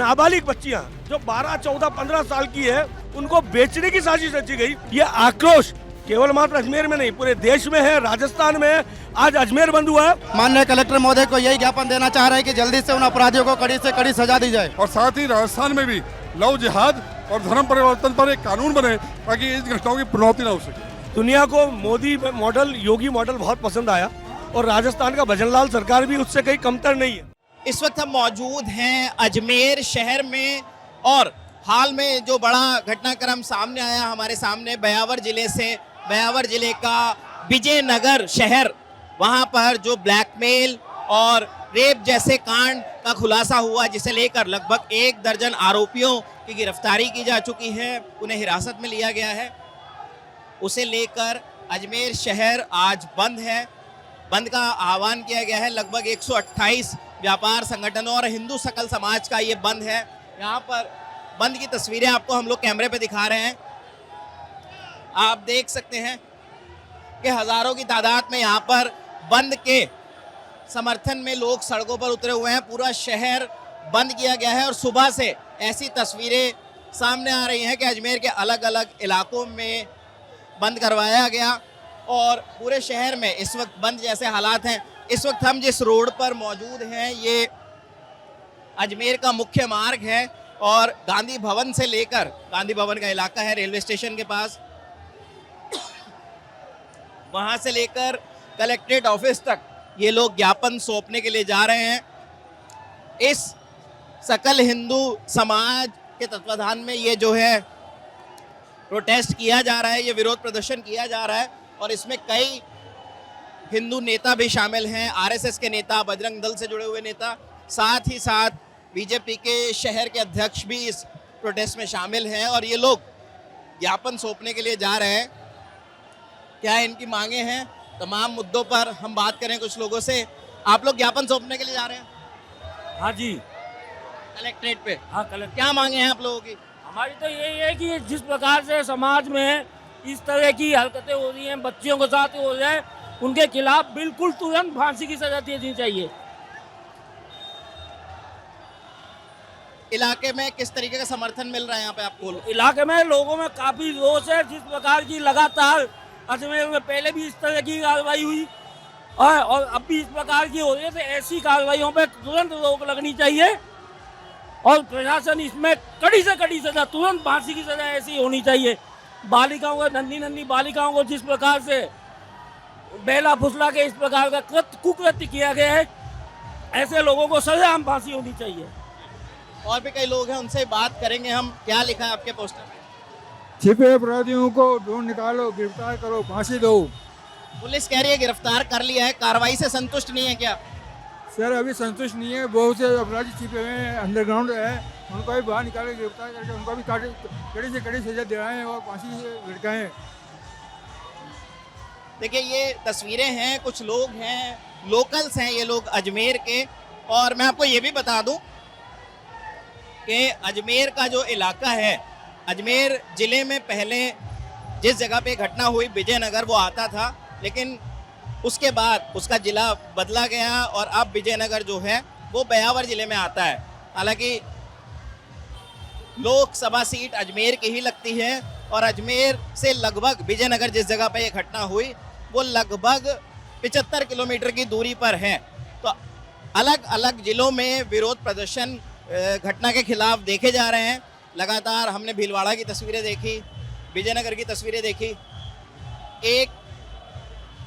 नाबालिग बच्चियां जो 12, 14, 15 साल की है, उनको बेचने की साजिश रची गई। ये आक्रोश केवल मात्र अजमेर में नहीं, पूरे देश में है, राजस्थान में है। आज अजमेर बंद हुआ है। माननीय कलेक्टर महोदय को यही ज्ञापन देना चाह रहे हैं कि जल्दी से उन अपराधियों को कड़ी से कड़ी सजा दी जाए और साथ ही राजस्थान में भी लव जिहाद और धर्म परिवर्तन पर एक कानून बने ताकि इस घटनाओं की पुनरावृत्ति न हो सके। दुनिया को मोदी मॉडल, योगी मॉडल बहुत पसंद आया और राजस्थान का भजनलाल सरकार भी उससे कहीं कमतर नहीं है। इस वक्त हम मौजूद हैं अजमेर शहर में और हाल में जो बड़ा घटनाक्रम सामने आया हमारे सामने ब्यावर जिले से, ब्यावर जिले का विजयनगर शहर, वहां पर जो ब्लैकमेल और रेप जैसे कांड का खुलासा हुआ, जिसे लेकर लगभग 1 दर्जन आरोपियों की गिरफ्तारी की जा चुकी है, उन्हें हिरासत में लिया गया है। उसे लेकर अजमेर शहर आज बंद है। बंद का आह्वान किया गया है। लगभग 128 व्यापार संगठनों और हिंदू सकल समाज का ये बंद है। यहाँ पर बंद की तस्वीरें आपको हम लोग कैमरे पे दिखा रहे हैं। आप देख सकते हैं कि हजारों की तादाद में यहाँ पर बंद के समर्थन में लोग सड़कों पर उतरे हुए हैं। पूरा शहर बंद किया गया है और सुबह से ऐसी तस्वीरें सामने आ रही हैं कि अजमेर के अलग अलग इलाकों में बंद करवाया गया और पूरे शहर में इस वक्त बंद जैसे हालात हैं। इस वक्त हम जिस रोड पर मौजूद हैं ये अजमेर का मुख्य मार्ग है और गांधी भवन से लेकर, गांधी भवन का इलाका है रेलवे स्टेशन के पास, वहां से लेकर कलेक्ट्रेट ऑफिस तक ये लोग ज्ञापन सौंपने के लिए जा रहे हैं। इस सकल हिंदू समाज के तत्वाधान में ये जो है प्रोटेस्ट किया जा रहा है, ये विरोध प्रदर्शन किया जा रहा है और इसमें कई हिंदू नेता भी शामिल हैं, आरएसएस के नेता, बजरंग दल से जुड़े हुए नेता, साथ ही साथ बीजेपी के शहर के अध्यक्ष भी इस प्रोटेस्ट में शामिल हैं और ये लोग ज्ञापन सौंपने के लिए जा रहे हैं। क्या इनकी मांगे हैं, तमाम मुद्दों पर हम बात करें कुछ लोगों से। आप लोग ज्ञापन सौंपने के लिए जा रहे हैं? हाँ जी, कलेक्ट्रेट पे। हाँ कलेक्टर। क्या मांगे हैं आप लोगों की? हमारी तो यही है कि जिस प्रकार से समाज में इस तरह की हरकतें हो रही हैं, बच्चियों के साथ हो जाए, उनके खिलाफ बिल्कुल तुरंत फांसी की सजा देनी चाहिए। इलाके में किस तरीके का समर्थन मिल रहा है यहाँ पे आपको? इलाके में लोगों में काफी रोष है। जिस प्रकार की लगातार अजमेर में पहले भी इस तरह की कार्रवाई हुई और अब भी इस प्रकार की हो रही है, तो ऐसी कार्रवाइयों पे तुरंत रोक लगनी चाहिए और प्रशासन इसमें कड़ी से कड़ी सजा, तुरंत फांसी की सजा ऐसी होनी चाहिए। बालिकाओं को, नन्ही नन्ही बालिकाओं को जिस प्रकार से बेला फुसला के इस प्रकार का कुकृत्य किया गया है, ऐसे लोगों को सजाम फांसी होनी चाहिए। और भी कई लोग हैं, उनसे बात करेंगे हम। क्या लिखा है आपके पोस्टर में? छिपे अपराधियों को ढूंढ निकालो, गिरफ्तार करो, फांसी दो। पुलिस कह रही है गिरफ्तार कर लिया है, कार्रवाई से संतुष्ट नहीं है क्या? सर अभी संतुष्ट नहीं है, बहुत से अपराधी छिपे हुए हैं, अंडरग्राउंड है, उनको भी बाहर निकाले, गिरफ्तार करके उनको भी कड़ी से कड़ी सजा दिलाएं और फांसी से लटकाएं। देखिए ये तस्वीरें हैं, कुछ लोग हैं, लोकल्स हैं ये लोग अजमेर के। और मैं आपको ये भी बता दूं कि अजमेर का जो इलाका है, अजमेर ज़िले में पहले जिस जगह पे घटना हुई विजयनगर वो आता था, लेकिन उसके बाद उसका ज़िला बदला गया और अब विजयनगर जो है वो ब्यावर ज़िले में आता है। हालांकि लोकसभा सीट अजमेर की ही लगती है और अजमेर से लगभग विजयनगर जिस जगह पे ये घटना हुई वो लगभग 75 किलोमीटर की दूरी पर है। तो अलग अलग ज़िलों में विरोध प्रदर्शन घटना के खिलाफ देखे जा रहे हैं। लगातार हमने भीलवाड़ा की तस्वीरें देखी, विजयनगर की तस्वीरें देखी। 1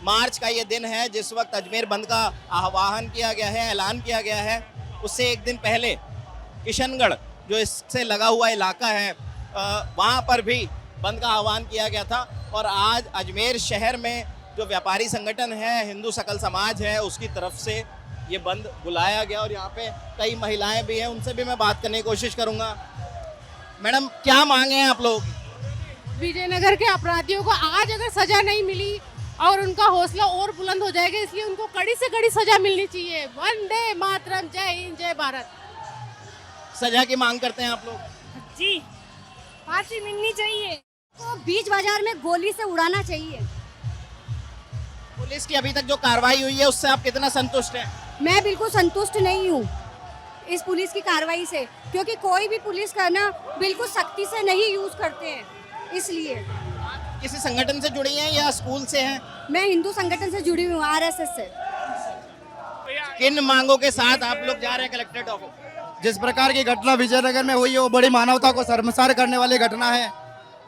मार्च का ये दिन है जिस वक्त अजमेर बंद का आह्वान किया गया है, ऐलान किया गया है। उससे एक दिन पहले किशनगढ़ जो इससे लगा हुआ इलाका है वहाँ पर भी बंद का आह्वान किया गया था और आज अजमेर शहर में जो व्यापारी संगठन है, हिंदू सकल समाज है, उसकी तरफ से ये बंद बुलाया गया और यहाँ पे कई महिलाएं भी हैं, उनसे भी मैं बात करने की कोशिश करूँगा। मैडम क्या मांगे हैं आप लोग? विजयनगर के अपराधियों को आज अगर सजा नहीं मिली और उनका हौसला और बुलंद हो जाएगा, इसलिए उनको कड़ी से कड़ी सजा मिलनी चाहिए। वंदे मातरम, जय हिंद, जय भारत। सजा की मांग करते हैं आप लोग? जी, फांसी मिलनी चाहिए। तो बीच बाजार में गोली से उड़ाना चाहिए। पुलिस की अभी तक जो कार्रवाई हुई है उससे आप कितना संतुष्ट हैं? मैं बिल्कुल संतुष्ट नहीं हूँ। इस पुलिस की कार्रवाई से, क्योंकि कोई भी पुलिस का ना बिल्कुल सख्ती से नहीं यूज करते हैं, इसलिए। किसी संगठन से जुड़ी हैं या स्कूल से हैं? मैं हिंदू संगठन से जुड़ी हूँ, RSS से। किन मांगों के साथ आप लोग जा रहे हैं कलेक्ट्रेट ऑफिस? जिस प्रकार की घटना विजयनगर में हुई है वो बड़ी मानवता को शर्मसार करने वाली घटना है,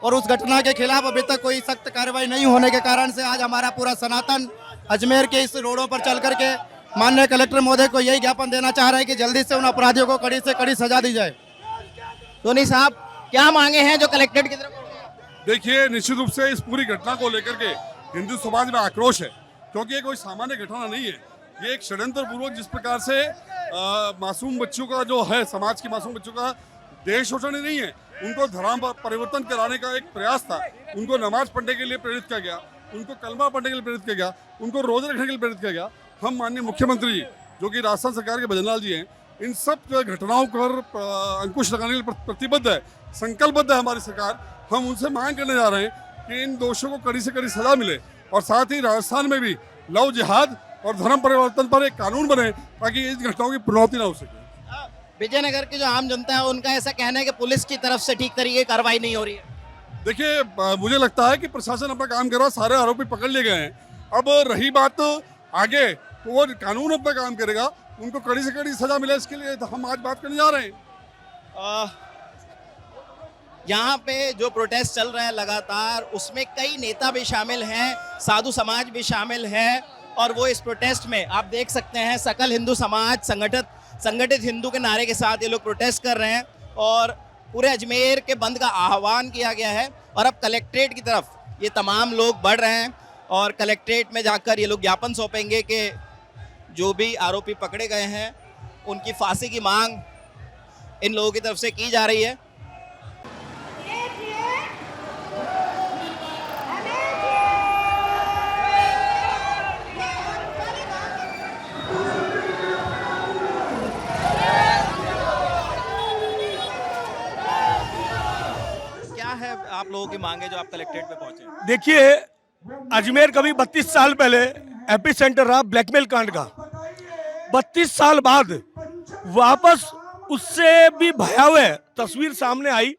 और उस घटना के खिलाफ अभी तक कोई सख्त कार्रवाई नहीं होने के कारण से आज हमारा पूरा सनातन अजमेर के इस रोडों पर चल करके माननीय कलेक्टर महोदय को यही ज्ञापन देना चाह रहे हैं कि जल्दी से उन अपराधियों को कड़ी से कड़ी सजा दी जाए। सोनी साहब, क्या मांगे हैं जो कलेक्ट्रेट की तरफ? देखिए, निश्चित रूप से इस पूरी घटना को लेकर के हिंदू समाज में आक्रोश है, क्योंकि ये कोई सामान्य घटना नहीं है। ये एक षड्यंत्र पूर्वक जिस प्रकार से मासूम बच्चों का जो है, समाज के मासूम बच्चों का देश शोषण ही नहीं है, उनको धर्म परिवर्तन कराने का एक प्रयास था। उनको नमाज पढ़ने के लिए प्रेरित किया गया, उनको कलमा पढ़ने के लिए प्रेरित किया गया, उनको रोजे रखने के लिए प्रेरित किया गया। हम माननीय मुख्यमंत्री जी, जो कि राजस्थान सरकार के भजनलाल जी हैं, इन सब घटनाओं पर अंकुश लगाने के लिए प्रतिबद्ध है, संकल्पबद्ध है हमारी सरकार। हम उनसे मांग करने जा रहे हैं कि इन दोषियों को कड़ी से कड़ी सजा मिले, और साथ ही राजस्थान में भी लव जिहाद और धर्म परिवर्तन पर एक कानून बने, ताकि इस घटनाओं की पुनरावृत्ति ना हो सके। विजयनगर की जो आम जनता है उनका ऐसा कहना है कि पुलिस की तरफ से ठीक तरीके की कार्रवाई नहीं हो रही है। देखिए, मुझे लगता है कि प्रशासन अपना काम कर रहा है, सारे आरोपी पकड़ लिए गए हैं। अब रही बात आगे, तो वो कानून अपना काम करेगा, उनको कड़ी से कड़ी सजा मिले, इसके लिए हम आज बात करने जा रहे हैं। यहाँ पे जो प्रोटेस्ट चल रहे हैं लगातार, उसमें कई नेता भी शामिल हैं, साधु समाज भी शामिल है, और वो इस प्रोटेस्ट में आप देख सकते हैं सकल हिंदू समाज संगठित हिंदू के नारे के साथ ये लोग प्रोटेस्ट कर रहे हैं, और पूरे अजमेर के बंद का आह्वान किया गया है। और अब कलेक्ट्रेट की तरफ ये तमाम लोग बढ़ रहे हैं, और कलेक्ट्रेट में जाकर ये लोग ज्ञापन सौंपेंगे कि जो भी आरोपी पकड़े गए हैं उनकी फांसी की मांग इन लोगों की तरफ से की जा रही है। क्या है आप लोगों की मांगे जो आप कलेक्ट्रेट पे पहुंचे? देखिए, अजमेर कभी 32 साल पहले एपी सेंटर रहा ब्लैकमेल कांड का। 32 साल बाद वापस उससे भी भयावह तस्वीर सामने आई।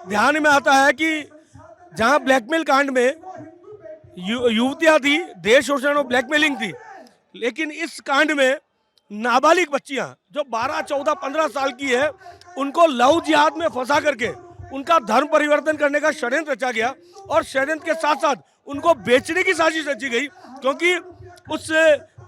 ध्यान में आता है कि जहां ब्लैकमेल कांड में युवतियां थी, देश शोषण और ब्लैकमेलिंग थी, लेकिन इस कांड में नाबालिग बच्चियां जो 12, 14, 15 साल की है, उनको लव जिहाद में फंसा करके उनका धर्म परिवर्तन करने का षड्यंत्र रचा गया, और षड्यंत्र के साथ साथ उनको बेचने की साजिश रची गई, क्योंकि उस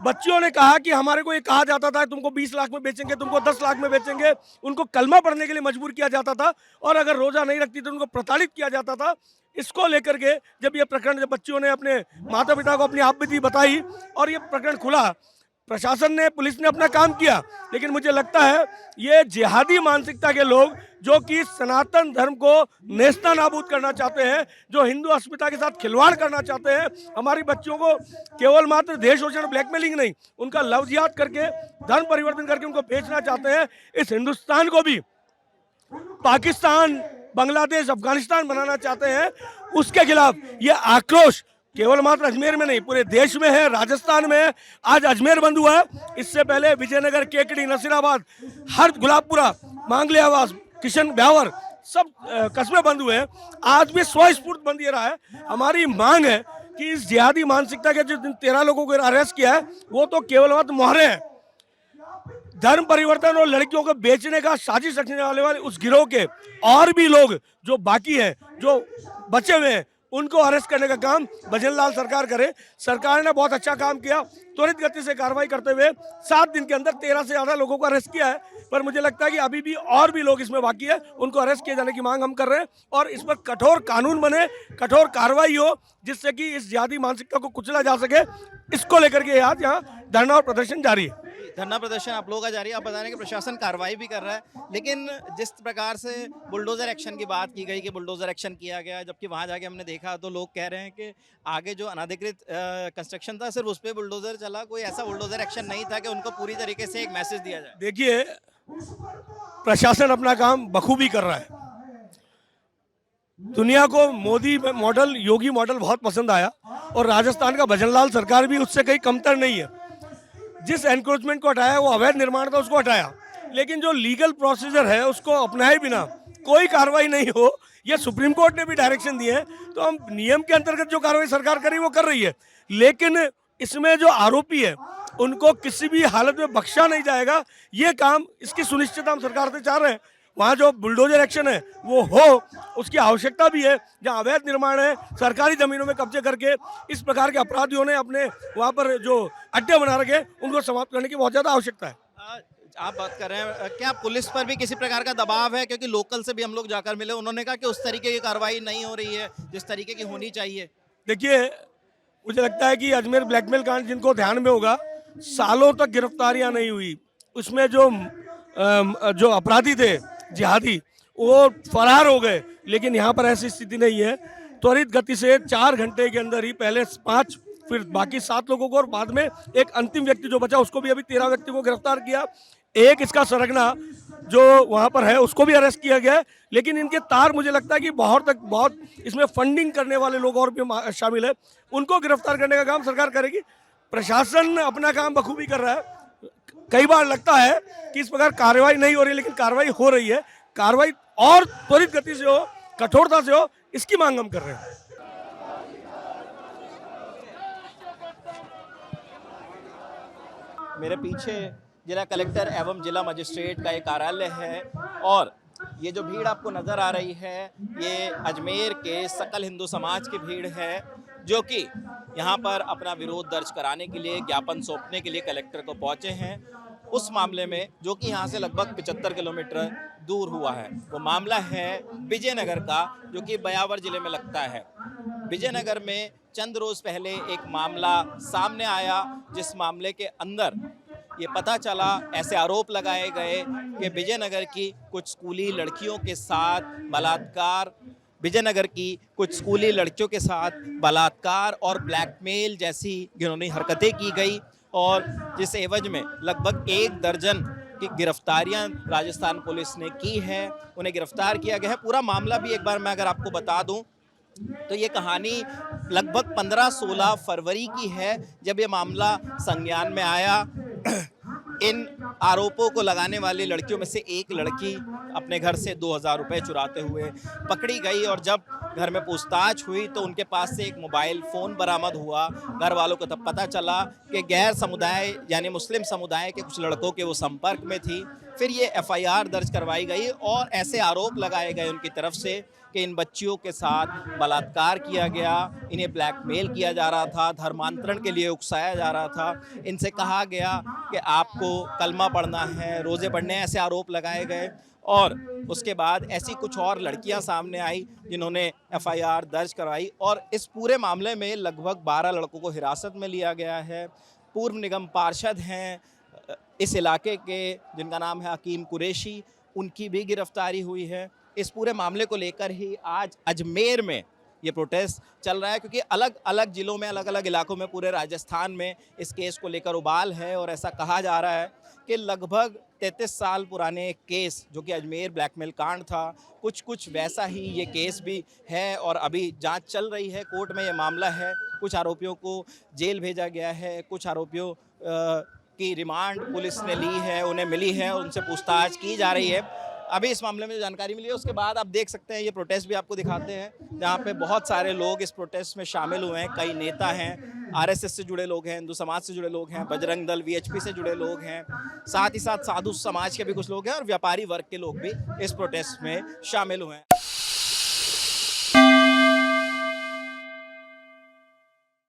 बच्चियों ने कहा कि हमारे को ये कहा जाता था तुमको 20 लाख में बेचेंगे, तुमको 10 लाख में बेचेंगे। उनको कलमा पढ़ने के लिए मजबूर किया जाता था, और अगर रोजा नहीं रखती तो उनको प्रताड़ित किया जाता था। इसको लेकर के जब ये प्रकरण, जब बच्चियों ने अपने माता पिता को अपनी आपबीती बताई और ये प्रकरण खुला, प्रशासन ने, पुलिस ने अपना काम किया, लेकिन मुझे लगता है ये जिहादी मानसिकता के लोग जो कि सनातन धर्म को नेस्ता नाबूद करना चाहते हैं, जो हिंदू अस्मिता के साथ खिलवाड़ करना चाहते हैं, हमारी बच्चियों को केवल मात्र देश शोषण, ब्लैकमेलिंग नहीं, उनका लव जिहाद करके, धर्म परिवर्तन करके उनको बेचना चाहते हैं। इस हिंदुस्तान को भी पाकिस्तान, बांग्लादेश, अफगानिस्तान बनाना चाहते हैं। उसके खिलाफ ये आक्रोश केवल मात्र अजमेर में नहीं, पूरे देश में है, राजस्थान में है। आज अजमेर बंद हुआ है, इससे पहले विजयनगर, केकड़ी, नसीराबाद, हर गुलाबपुरा, मांगले आवास, किशन ब्यावर, सब कस्बे बंद हुए हैं। आज भी स्वस्फूर्त बंद ये रहा है। हमारी मांग है कि इस जिहादी मानसिकता के जो 13 लोगों को अरेस्ट किया है, वो तो केवल मात्र मोहरे हैं। धर्म परिवर्तन और लड़कियों को बेचने का साजिश रखने वाले उस गिरोह के और भी लोग जो बाकी हैं, जो बचे हुए हैं, उनको अरेस्ट करने का काम भजनलाल सरकार करे। सरकार ने बहुत अच्छा काम किया, त्वरित गति से कार्रवाई करते हुए 7 दिन के अंदर 13 से ज़्यादा लोगों को अरेस्ट किया है। पर मुझे लगता है कि अभी भी और भी लोग इसमें बाकी है, उनको अरेस्ट किए जाने की मांग हम कर रहे हैं, और इस पर कठोर कानून बने, कठोर कार्रवाई हो, जिससे कि इस जिहादी मानसिकता को कुचला जा सके। इसको लेकर के आज यहाँ धरना और प्रदर्शन जारी है। धरना प्रदर्शन आप लोगों का जारी है। आप बता रहे हैं कि प्रशासन कार्रवाई भी कर रहा है, लेकिन जिस प्रकार से बुलडोजर एक्शन की बात की गई कि बुलडोजर एक्शन किया गया, जबकि वहां जाके हमने देखा तो लोग कह रहे हैं कि आगे जो अनाधिकृत कंस्ट्रक्शन था सिर्फ उस पर बुलडोजर चला, कोई ऐसा बुलडोजर एक्शन नहीं था कि उनको पूरी तरीके से एक मैसेज दिया जाए। देखिए, प्रशासन अपना काम बखूबी कर रहा है। दुनिया को मोदी मॉडल, योगी मॉडल बहुत पसंद आया, और राजस्थान का भजनलाल सरकार भी उससे कहीं कमतर नहीं है। जिस एनक्रोचमेंट को हटाया, वो अवैध निर्माण था, उसको हटाया। लेकिन जो लीगल प्रोसीजर है उसको अपनाए बिना कोई कार्रवाई नहीं हो, ये सुप्रीम कोर्ट ने भी डायरेक्शन दिए हैं। तो हम नियम के अंतर्गत जो कार्रवाई सरकार करी वो कर रही है, लेकिन इसमें जो आरोपी है उनको किसी भी हालत में बख्शा नहीं जाएगा। ये काम, इसकी सुनिश्चितता हम सरकार से चाह रहे हैं। वहाँ जो बुलडोजर एक्शन है वो हो, उसकी आवश्यकता भी है। जहाँ अवैध निर्माण है, सरकारी जमीनों में कब्जे करके इस प्रकार के अपराधियों ने अपने वहाँ पर जो अड्डे बना रखे, उनको समाप्त करने की बहुत ज़्यादा आवश्यकता है। आप बात कर रहे हैं, क्या पुलिस पर भी किसी प्रकार का दबाव है? क्योंकि लोकल से भी हम लोग जाकर मिले, उन्होंने कहा कि उस तरीके की कार्रवाई नहीं हो रही है जिस तरीके की होनी चाहिए। देखिए, मुझे लगता है कि अजमेर ब्लैकमेल कांड जिनको ध्यान में होगा, सालों तक गिरफ्तारियां नहीं हुई। उसमें जो अपराधी थे जिहादी, वो फरार हो गए। लेकिन यहाँ पर ऐसी स्थिति नहीं है। त्वरित गति से 4 घंटे के अंदर ही पहले 5, फिर बाकी 7 लोगों को, और बाद में एक अंतिम व्यक्ति जो बचा उसको भी अभी 13 व्यक्ति को गिरफ्तार किया। एक इसका सरगना जो वहाँ पर है उसको भी अरेस्ट किया गया है। लेकिन इनके तार, मुझे लगता है कि बहुत इसमें फंडिंग करने वाले लोग और भी शामिल है। उनको गिरफ्तार करने का काम सरकार करेगी। प्रशासन अपना काम बखूबी कर रहा है। कई बार लगता है कि इस प्रकार कार्रवाई नहीं हो रही, लेकिन कार्रवाई हो रही है। कार्रवाई और त्वरित गति से हो, कठोरता से हो, इसकी मांग हम कर रहे हैं। मेरे पीछे जिला कलेक्टर एवं जिला मजिस्ट्रेट का एक कार्यालय है, और ये जो भीड़ आपको नज़र आ रही है, ये अजमेर के सकल हिंदू समाज की भीड़ है, जो कि यहाँ पर अपना विरोध दर्ज कराने के लिए, ज्ञापन सौंपने के लिए कलेक्टर को पहुँचे हैं। उस मामले में जो कि यहाँ से लगभग 75 किलोमीटर दूर हुआ है, वो मामला है विजयनगर का, जो कि ब्यावर जिले में लगता है। विजयनगर में चंद रोज़ पहले एक मामला सामने आया, जिस मामले के अंदर ये पता चला, ऐसे आरोप लगाए गए कि विजयनगर की कुछ स्कूली लड़कियों के साथ बलात्कार और ब्लैकमेल जैसी घिनौनी हरकतें की गई, और जिस एवज में लगभग 1 दर्जन की गिरफ्तारियां राजस्थान पुलिस ने की है, उन्हें गिरफ्तार किया गया है। पूरा मामला भी एक बार मैं अगर आपको बता दूं तो ये कहानी लगभग 15-16 फरवरी की है, जब ये मामला संज्ञान में आया। इन आरोपों को लगाने वाली लड़कियों में से एक लड़की अपने घर से 2000 रुपये चुराते हुए पकड़ी गई, और जब घर में पूछताछ हुई तो उनके पास से एक मोबाइल फ़ोन बरामद हुआ। घर वालों को तब पता चला कि गैर समुदाय यानी मुस्लिम समुदाय के कुछ लड़कों के वो संपर्क में थी। फिर ये FIR दर्ज करवाई गई, और ऐसे आरोप लगाए गए उनकी तरफ से कि इन बच्चियों के साथ बलात्कार किया गया, इन्हें ब्लैकमेल किया जा रहा था, धर्मांतरण के लिए उकसाया जा रहा था, इनसे कहा गया कि आपको कलमा पढ़ना है, रोज़े पढ़ने हैं, ऐसे आरोप लगाए गए। और उसके बाद ऐसी कुछ और लड़कियां सामने आई जिन्होंने FIR दर्ज करवाई, और इस पूरे मामले में लगभग 12 लड़कों को हिरासत में लिया गया है। पूर्व निगम पार्षद हैं इस इलाके के, जिनका नाम है हकीम कुरैशी, उनकी भी गिरफ्तारी हुई है। इस पूरे मामले को लेकर ही आज अजमेर में ये प्रोटेस्ट चल रहा है, क्योंकि अलग अलग ज़िलों में, अलग अलग इलाकों में, पूरे राजस्थान में इस केस को लेकर उबाल है। और ऐसा कहा जा रहा है कि लगभग 33 साल पुराने एक केस, जो कि अजमेर ब्लैकमेल कांड था, कुछ वैसा ही ये केस भी है, और अभी जांच चल रही है, कोर्ट में ये मामला है। कुछ आरोपियों को जेल भेजा गया है, कुछ आरोपियों की रिमांड पुलिस ने ली है, उन्हें मिली है, उनसे पूछताछ की जा रही है। अभी इस मामले में जो जानकारी मिली है उसके बाद आप देख सकते हैं, ये प्रोटेस्ट भी आपको दिखाते हैं, जहाँ पे बहुत सारे लोग इस प्रोटेस्ट में शामिल हुए हैं। कई नेता हैं, RSS से जुड़े लोग हैं, हिंदू समाज से जुड़े लोग हैं, बजरंग दल VHP से जुड़े लोग हैं, साथ ही साथ साधु समाज के भी कुछ लोग हैं, और व्यापारी वर्ग के लोग भी इस प्रोटेस्ट में शामिल हुए हैं।